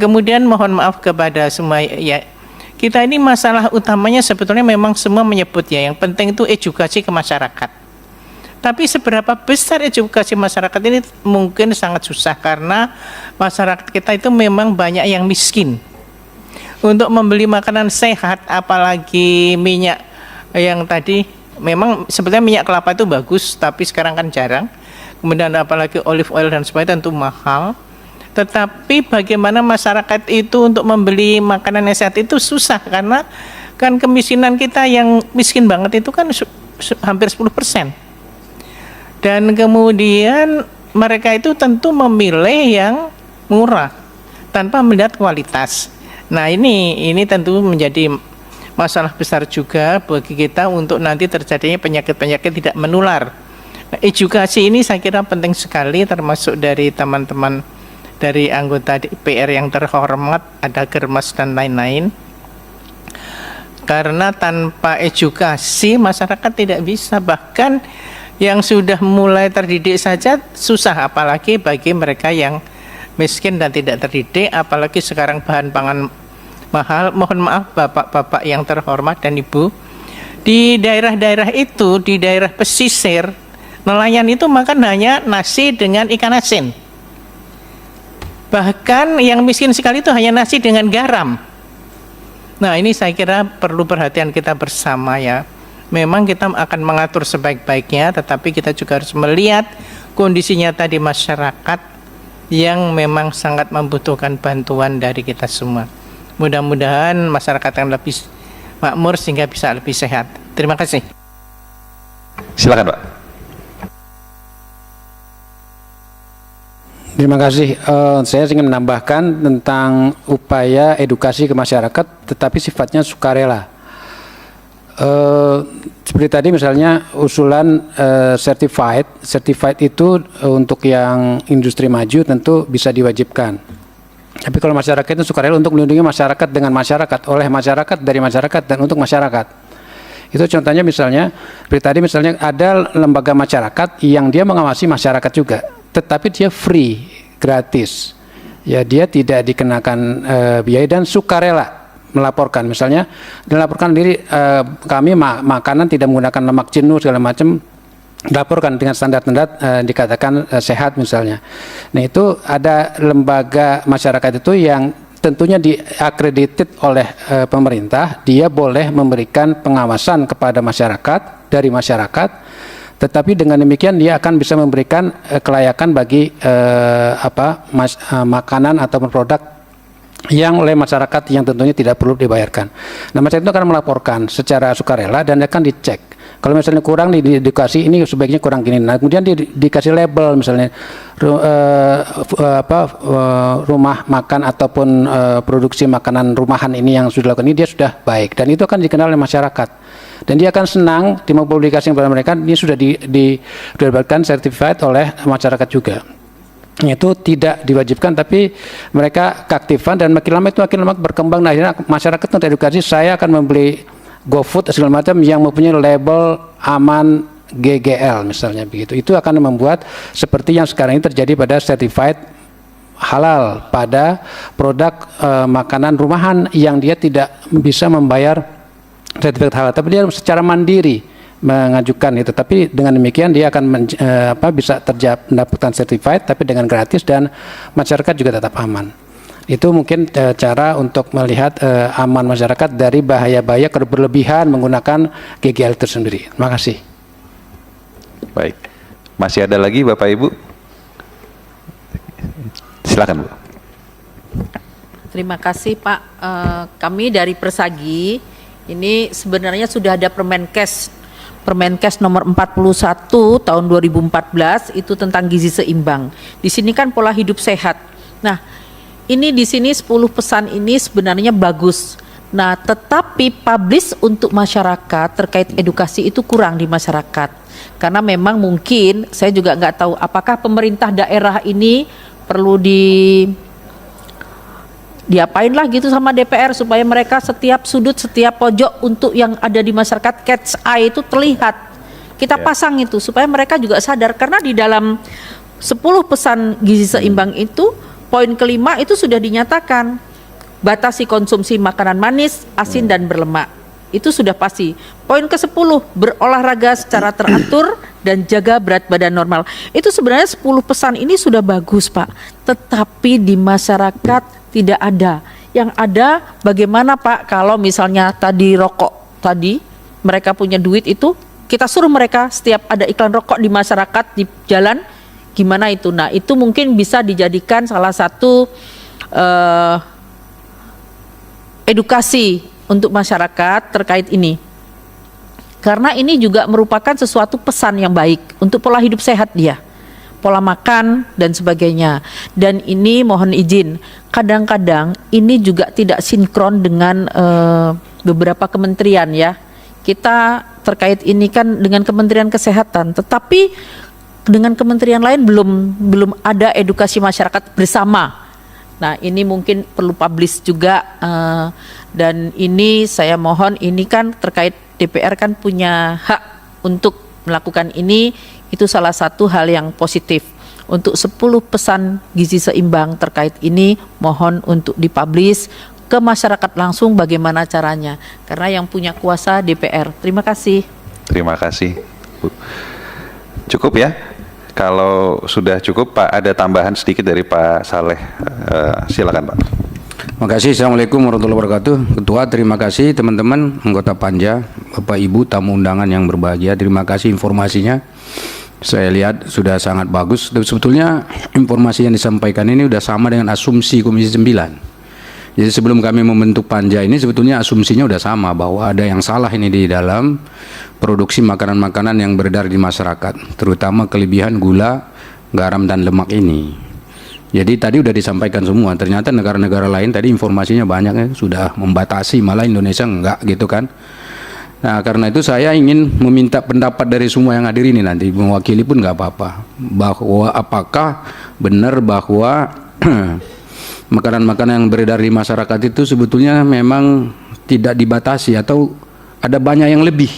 Kemudian mohon maaf kepada semua ya, kita ini masalah utamanya sebetulnya memang semua menyebut ya, yang penting itu edukasi ke masyarakat. Tapi seberapa besar edukasi masyarakat ini mungkin sangat susah karena masyarakat kita itu memang banyak yang miskin. Untuk membeli makanan sehat, apalagi minyak yang tadi, memang sebetulnya minyak kelapa itu bagus, tapi sekarang kan jarang. Kemudian apalagi olive oil dan sebagainya tentu mahal. Tetapi bagaimana masyarakat itu untuk membeli makanan yang sehat itu susah karena kan kemiskinan kita yang miskin banget itu kan hampir 10%. Dan kemudian mereka itu tentu memilih yang murah tanpa melihat kualitas. Nah, ini tentu menjadi masalah besar juga bagi kita untuk nanti terjadinya penyakit-penyakit tidak menular. Nah, edukasi ini saya kira penting sekali, termasuk dari teman-teman dari anggota DPR yang terhormat, ada Germas dan lain-lain. Karena tanpa edukasi masyarakat tidak bisa, bahkan yang sudah mulai terdidik saja susah, apalagi bagi mereka yang miskin dan tidak terdidik, apalagi sekarang bahan pangan mahal. Mohon maaf bapak-bapak yang terhormat dan ibu, di daerah-daerah itu, di daerah pesisir, nelayan itu makan hanya nasi dengan ikan asin. Bahkan yang miskin sekali itu hanya nasi dengan garam. Nah, ini saya kira perlu perhatian kita bersama ya. Memang kita akan mengatur sebaik-baiknya, tetapi kita juga harus melihat kondisi nyata di masyarakat yang memang sangat membutuhkan bantuan dari kita semua. Mudah-mudahan masyarakat yang lebih makmur sehingga bisa lebih sehat. Terima kasih. Silakan, Pak. Terima kasih. Saya ingin menambahkan tentang upaya edukasi ke masyarakat, tetapi sifatnya sukarela. Seperti tadi misalnya usulan certified itu untuk yang industri maju tentu bisa diwajibkan. Tapi kalau masyarakat itu sukarela untuk melindungi masyarakat dengan masyarakat, oleh masyarakat, dari masyarakat, dan untuk masyarakat. Itu contohnya misalnya, seperti tadi misalnya ada lembaga masyarakat yang dia mengawasi masyarakat juga, tetapi dia free, gratis. Ya, dia tidak dikenakan biaya dan sukarela melaporkan. Misalnya dilaporkan diri kami makanan tidak menggunakan lemak jenuh segala macam, dilaporkan dengan standar-standar dikatakan sehat misalnya. Nah, itu ada lembaga masyarakat itu yang tentunya diakredited oleh pemerintah, dia boleh memberikan pengawasan kepada masyarakat, dari masyarakat, tetapi dengan demikian dia akan bisa memberikan kelayakan bagi makanan atau produk yang oleh masyarakat yang tentunya tidak perlu dibayarkan. Nah, masyarakat itu akan melaporkan secara sukarela dan akan dicek. Kalau misalnya kurang di edukasi ini sebaiknya kurang gini. Nah, kemudian dikasih label misalnya rumah makan ataupun produksi makanan rumahan ini yang sudah dilakukan ini dia sudah baik dan itu akan dikenal oleh masyarakat. Dan dia akan senang di publikasi kepada mereka ini sudah didapatkan certified oleh masyarakat juga. Itu tidak diwajibkan tapi mereka keaktifan dan makin lama berkembang. Nah, akhirnya masyarakat untuk edukasi, saya akan membeli GoFood segala macam yang mempunyai label aman GGL misalnya begitu. Itu akan membuat seperti yang sekarang ini terjadi pada certified halal pada produk makanan rumahan yang dia tidak bisa membayar sertifikat halal, tapi dia secara mandiri mengajukan itu. Tapi dengan demikian dia akan bisa mendapatkan certified tapi dengan gratis dan masyarakat juga tetap aman. Itu mungkin cara untuk melihat aman masyarakat dari bahaya-bahaya berlebihan menggunakan GGL itu sendiri. Terima kasih. Baik. Masih ada lagi Bapak Ibu? Silakan, Bu. Terima kasih Pak. Kami dari Persagi ini sebenarnya sudah ada Permenkes nomor 41 tahun 2014 itu tentang gizi seimbang. Di sini kan pola hidup sehat. Nah, ini di sini 10 pesan ini sebenarnya bagus. Nah, tetapi publish untuk masyarakat terkait edukasi itu kurang di masyarakat. Karena memang mungkin saya juga nggak tahu apakah pemerintah daerah ini perlu diapain lah gitu sama DPR supaya mereka setiap sudut, setiap pojok untuk yang ada di masyarakat catch eye itu terlihat. Kita pasang itu supaya mereka juga sadar, karena di dalam 10 pesan gizi seimbang itu poin kelima itu sudah dinyatakan, batasi konsumsi makanan manis, asin dan berlemak. Itu sudah pasti. Poin ke-10, berolahraga secara teratur dan jaga berat badan normal. Itu sebenarnya 10 pesan ini sudah bagus, Pak. Tetapi di masyarakat tidak ada. Yang ada bagaimana, Pak, kalau misalnya tadi rokok tadi, mereka punya duit itu, kita suruh mereka setiap ada iklan rokok di masyarakat, di jalan, gimana itu? Nah, itu mungkin bisa dijadikan salah satu edukasi untuk masyarakat terkait ini. Karena ini juga merupakan sesuatu pesan yang baik untuk pola hidup sehat dia, pola makan dan sebagainya. Dan ini mohon izin, kadang-kadang ini juga tidak sinkron dengan beberapa kementerian ya. Kita terkait ini kan dengan Kementerian Kesehatan, tetapi dengan kementerian lain belum ada edukasi masyarakat bersama. Nah, ini mungkin perlu publish juga, dan ini saya mohon, ini kan terkait DPR kan punya hak untuk melakukan ini, itu salah satu hal yang positif. Untuk 10 pesan gizi seimbang terkait ini, mohon untuk dipublish ke masyarakat langsung bagaimana caranya, karena yang punya kuasa DPR. Terima kasih. Terima kasih, Bu. Cukup ya? Kalau sudah cukup, Pak, ada tambahan sedikit dari Pak Saleh. Silakan, Pak. Terima kasih. Assalamualaikum warahmatullahi wabarakatuh. Ketua, terima kasih teman-teman anggota Panja, Bapak Ibu tamu undangan yang berbahagia. Terima kasih informasinya. Saya lihat sudah sangat bagus. Dan sebetulnya informasi yang disampaikan ini sudah sama dengan asumsi Komisi 9. Jadi sebelum kami membentuk Panja ini sebetulnya asumsinya sudah sama bahwa ada yang salah ini di dalam produksi makanan-makanan yang beredar di masyarakat, terutama kelebihan gula, garam dan lemak ini. Jadi tadi sudah disampaikan semua. Ternyata negara-negara lain tadi informasinya banyak ya, sudah membatasi, malah Indonesia enggak gitu kan. Nah, karena itu saya ingin meminta pendapat dari semua yang hadir ini, nanti mewakili pun nggak apa-apa, bahwa apakah benar bahwa makanan-makanan yang beredar di masyarakat itu sebetulnya memang tidak dibatasi atau ada banyak yang lebih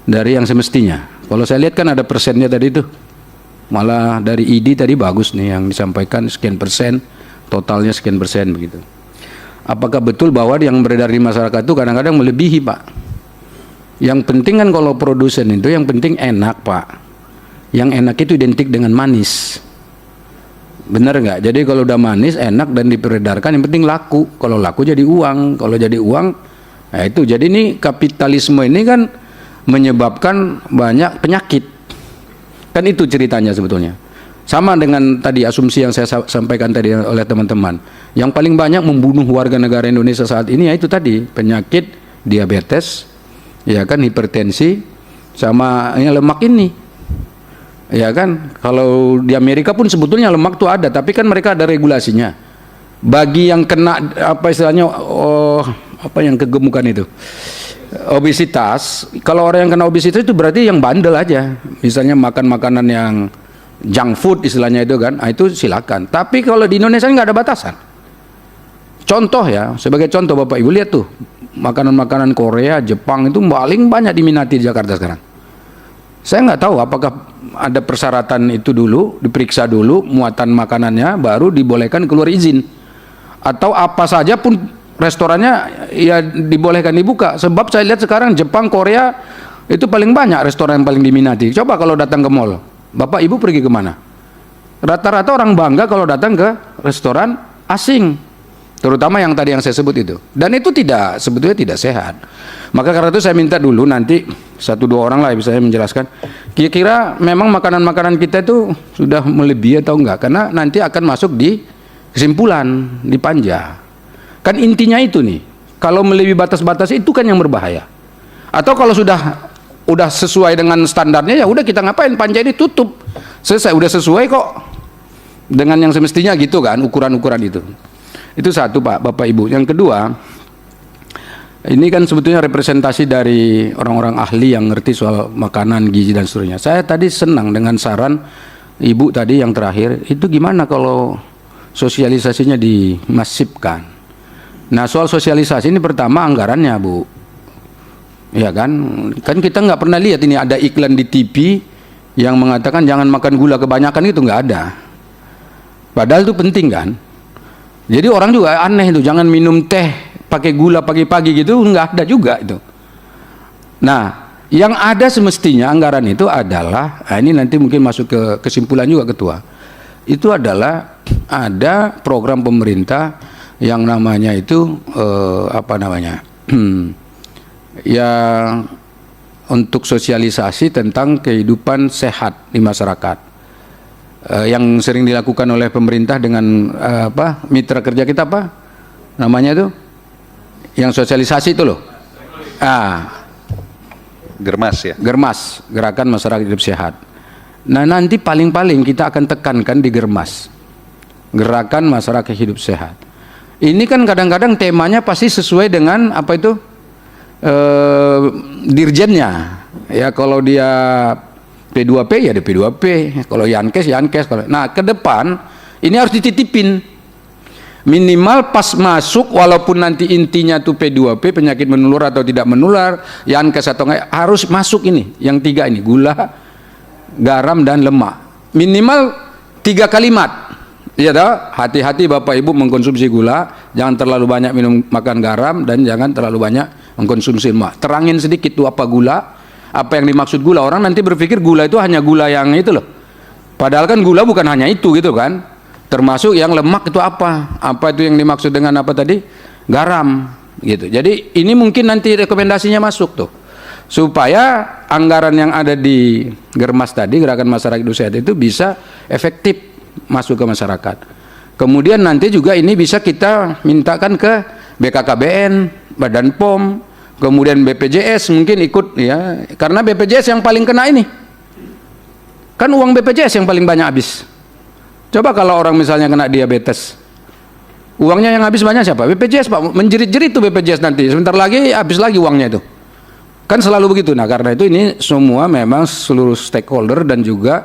dari yang semestinya. Kalau saya lihat kan ada persennya tadi itu, malah dari ID tadi bagus nih yang disampaikan sekian persen, totalnya sekian persen begitu. Apakah betul bahwa yang beredar di masyarakat itu kadang-kadang melebihi, Pak? Yang penting kan kalau produsen itu yang penting enak, Pak. Yang enak itu identik dengan manis. Benar nggak? Jadi kalau udah manis, enak dan diperedarkan, yang penting laku. Kalau laku jadi uang. Kalau jadi uang, nah itu. Jadi ini kapitalisme ini kan menyebabkan banyak penyakit. Kan itu ceritanya sebetulnya. Sama dengan tadi asumsi yang saya sampaikan tadi oleh teman-teman. Yang paling banyak membunuh warga negara Indonesia saat ini yaitu tadi penyakit diabetes, ya kan, hipertensi, sama lemak ini. Ya kan, kalau di Amerika pun sebetulnya lemak tuh ada, tapi kan mereka ada regulasinya. Bagi yang kena apa istilahnya, apa yang kegemukan itu, obesitas. Kalau orang yang kena obesitas itu berarti yang bandel aja. Misalnya makan makanan yang junk food istilahnya itu kan, itu silakan. Tapi kalau di Indonesia nggak ada batasan. Contoh ya, sebagai contoh Bapak Ibu lihat tuh, makanan-makanan Korea, Jepang itu paling banyak diminati di Jakarta sekarang. Saya nggak tahu apakah ada persyaratan itu dulu, diperiksa dulu muatan makanannya, baru dibolehkan keluar izin. Atau apa saja pun restorannya ya dibolehkan dibuka. Sebab saya lihat sekarang Jepang, Korea itu paling banyak restoran yang paling diminati. Coba kalau datang ke mall, Bapak Ibu pergi kemana? Rata-rata orang bangga kalau datang ke restoran asing, terutama yang tadi yang saya sebut itu. Dan itu sebetulnya tidak sehat. Maka karena itu saya minta dulu nanti 1-2 orang lah bisa menjelaskan kira-kira memang makanan-makanan kita itu sudah melebihi atau enggak, karena nanti akan masuk di kesimpulan di Panja. Kan intinya itu nih, kalau melebihi batas-batas itu kan yang berbahaya. Atau kalau sudah sesuai dengan standarnya, ya udah kita ngapain, Panja ini tutup, selesai, udah sesuai kok dengan yang semestinya gitu kan, ukuran-ukuran itu. Itu satu, Pak, Bapak Ibu. Yang kedua, ini kan sebetulnya representasi dari orang-orang ahli yang ngerti soal makanan, gizi dan seterusnya. Saya tadi senang dengan saran Ibu tadi yang terakhir, itu gimana kalau sosialisasinya dimasifkan. Nah, soal sosialisasi ini pertama anggarannya, Bu. Ya kan kita nggak pernah lihat ini ada iklan di TV yang mengatakan jangan makan gula kebanyakan, itu nggak ada. Padahal itu penting kan. Jadi orang juga aneh itu, jangan minum teh pakai gula pagi-pagi gitu, nggak ada juga itu. Nah, yang ada semestinya anggaran itu adalah, nah ini nanti mungkin masuk ke kesimpulan juga Ketua, itu adalah ada program pemerintah yang namanya itu apa namanya, yang untuk sosialisasi tentang kehidupan sehat di masyarakat. Yang sering dilakukan oleh pemerintah dengan apa, mitra kerja kita apa namanya itu, yang sosialisasi itu loh, Germas ya. Germas, Gerakan Masyarakat Hidup Sehat. Nah nanti paling-paling kita akan tekankan di Germas, Gerakan Masyarakat Hidup Sehat. Ini kan kadang-kadang temanya pasti sesuai dengan apa itu, dirjennya ya. Kalau dia P2P ya di P2P, kalau Yankes Yankes. Nah ke depan ini harus dititipin, minimal pas masuk, walaupun nanti intinya tuh P2P, penyakit menular atau tidak menular, Yankes atau enggak, harus masuk ini yang 3 ini, gula, garam dan lemak, minimal 3 kalimat. Iya toh, hati-hati Bapak Ibu mengkonsumsi gula, jangan terlalu banyak makan garam, dan jangan terlalu banyak mengkonsumsi lemak. Terangin sedikit tuh apa gula, apa yang dimaksud gula. Orang nanti berpikir gula itu hanya gula yang itu loh, padahal kan gula bukan hanya itu gitu kan. Termasuk yang lemak itu apa itu yang dimaksud dengan apa tadi, garam gitu. Jadi ini mungkin nanti rekomendasinya masuk tuh, supaya anggaran yang ada di Germas tadi, Gerakan Masyarakat Hidup Sehat, itu bisa efektif masuk ke masyarakat. Kemudian nanti juga ini bisa kita mintakan ke BKKBN, Badan POM, kemudian BPJS mungkin ikut ya, karena BPJS yang paling kena ini kan, uang BPJS yang paling banyak habis. Coba kalau orang misalnya kena diabetes, uangnya yang habis banyak siapa? BPJS Pak, menjerit-jerit tuh BPJS nanti, sebentar lagi habis lagi uangnya itu. Kan selalu begitu. Nah karena itu ini semua memang seluruh stakeholder dan juga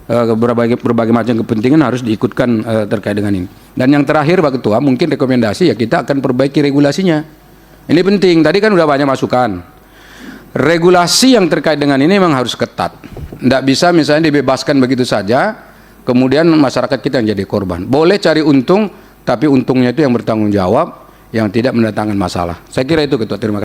berbagai macam kepentingan harus diikutkan terkait dengan ini. Dan yang terakhir Pak Ketua, mungkin rekomendasi ya, kita akan perbaiki regulasinya. Ini penting, tadi kan udah banyak masukan. Regulasi yang terkait dengan ini memang harus ketat. Tidak bisa misalnya dibebaskan begitu saja, kemudian masyarakat kita yang jadi korban. Boleh cari untung, tapi untungnya itu yang bertanggung jawab, yang tidak mendatangkan masalah. Saya kira itu Ketua, terima kasih.